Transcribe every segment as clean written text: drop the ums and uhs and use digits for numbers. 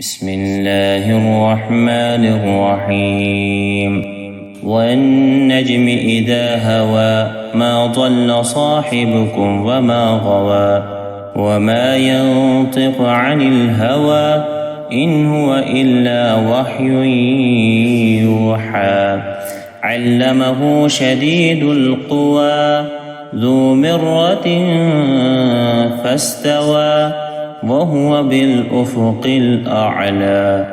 بسم الله الرحمن الرحيم والنجم إذا هوى ما ضل صاحبكم وما غوى وما ينطق عن الهوى إن هو إلا وحي يوحى علمه شديد القوى ذو مرة فاستوى وهو بالأفق الأعلى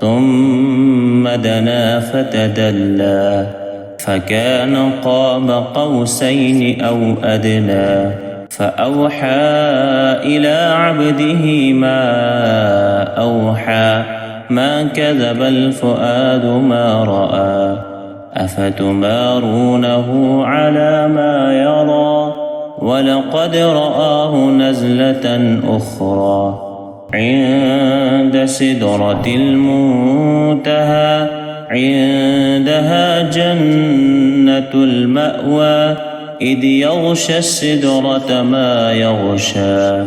ثم دنا فتدلى فكان قاب قوسين أو أدنى فأوحى إلى عبده ما أوحى ما كذب الفؤاد ما رأى أفتمارونه على ما يرى ولقد رآه نزلة أخرى عند سدرة المنتهى عندها جنة المأوى إذ يغشى السدرة ما يغشى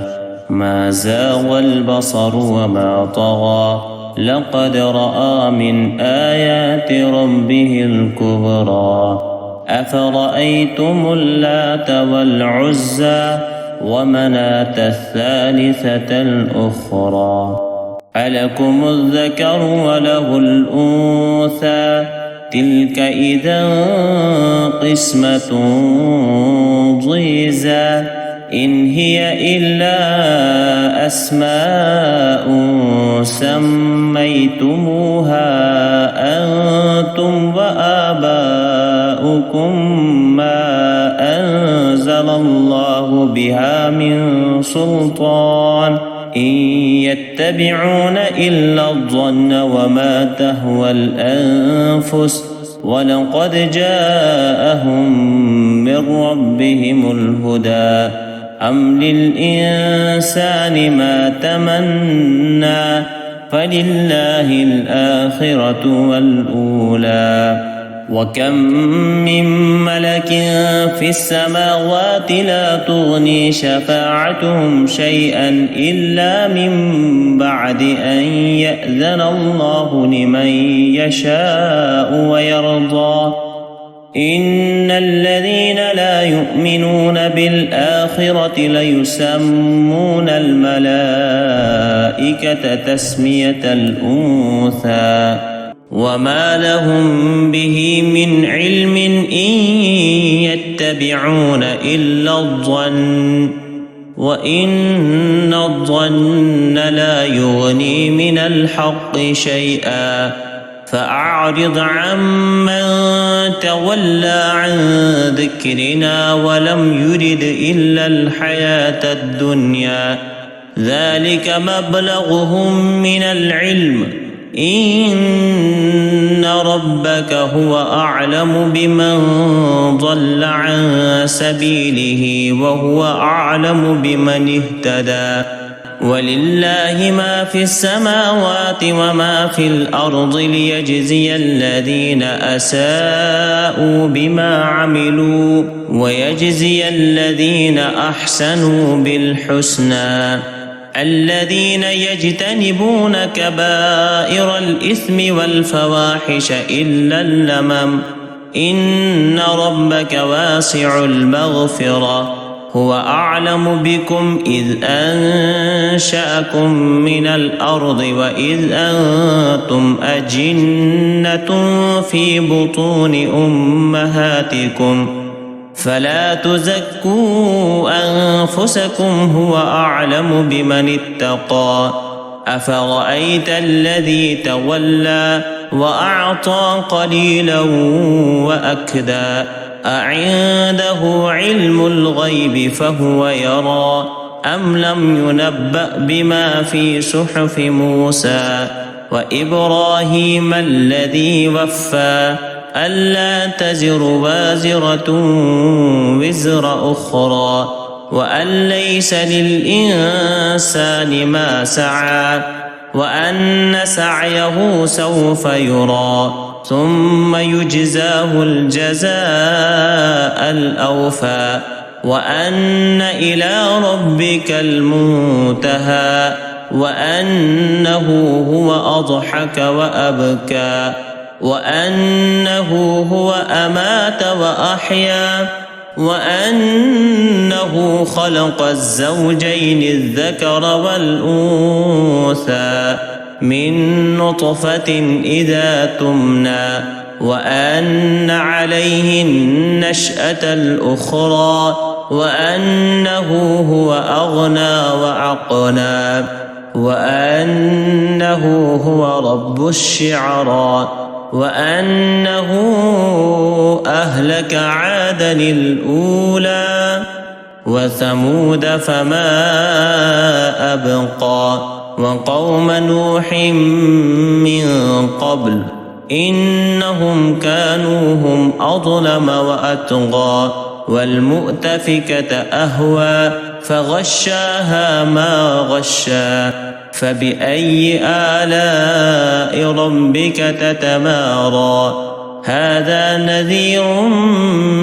ما زاغ البصر وما طغى لقد رأى من آيات ربه الكبرى أفرأيتم اللات والعزى ومناة الثالثة الأخرى ألكم الذكر وله الأنثى تلك إذا قسمة ضيزى إن هي إلا أسماء سميتموها أنتم وآباؤكم ما أنزل الله بها من سلطان إن يتبعون إلا الظن وما تهوى الأنفس ولقد جاءهم من ربهم الهدى أم للإنسان ما تمنى فلله الآخرة والأولى وكم من ملك في السماوات لا تغني شفاعتهم شيئا إلا من بعد أن يأذن الله لمن يشاء ويرضى إن الذين لا يؤمنون بالآخرة ليسمون الملائكة تسمية الأنثى وما لهم به من علم إن يتبعون إلا الظن وإن الظن لا يغني من الحق شيئا فأعرض عمن تولى عن ذكرنا ولم يرد إلا الحياة الدنيا ذلك مبلغهم من العلم إن ربك هو أعلم بمن ضل عن سبيله وهو أعلم بمن اهتدى ولله ما في السماوات وما في الأرض ليجزي الذين أساءوا بما عملوا ويجزي الذين أحسنوا بالحسنى الذين يجتنبون كبائر الإثم والفواحش إلا اللمم إن ربك واسع المغفرة هو أعلم بكم إذ أنشأكم من الأرض وإذ أنتم أجنة في بطون أمهاتكم فلا تزكوا أنفسكم هو أعلم بمن اتقى أفرأيت الذي تولى وأعطى قليلا وأكدى أعنده علم الغيب فهو يرى أم لم ينبأ بما في صحف موسى وإبراهيم الذي وفى ألا تزر وازرة وزر أخرى وأن ليس للإنسان ما سعى وأن سعيه سوف يرى ثم يجزاه الجزاء الأوفى وأن إلى ربك المنتهى وأنه هو أضحك وأبكى وأنه هو أمات وأحيا وأنه خلق الزوجين الذكر والأنثى من نطفة إذا تمنى وأن عليه النشأة الأخرى وأنه هو أغنى وأقنى وأنه هو رب الشعرى وأنه أهلك عادا الأولى وثمود فما أبقى وقوم نوح من قبل إنهم كانوا هم أظلم وأطغى والمؤتفكة أهوى فغشاها ما غشى فبأي آلاء ربك تتمارى هذا نذير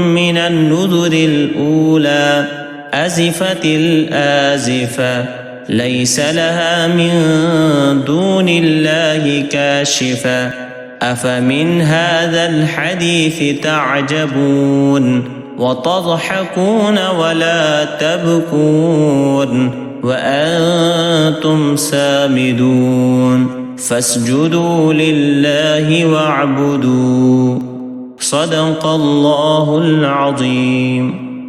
من النذر الأولى أزفت الآزفة ليس لها من دون الله كاشفة أفمن هذا الحديث تعجبون وتضحكون ولا تبكون وأنتم سامدون فاسجدوا لله واعبدوا صدق الله العظيم.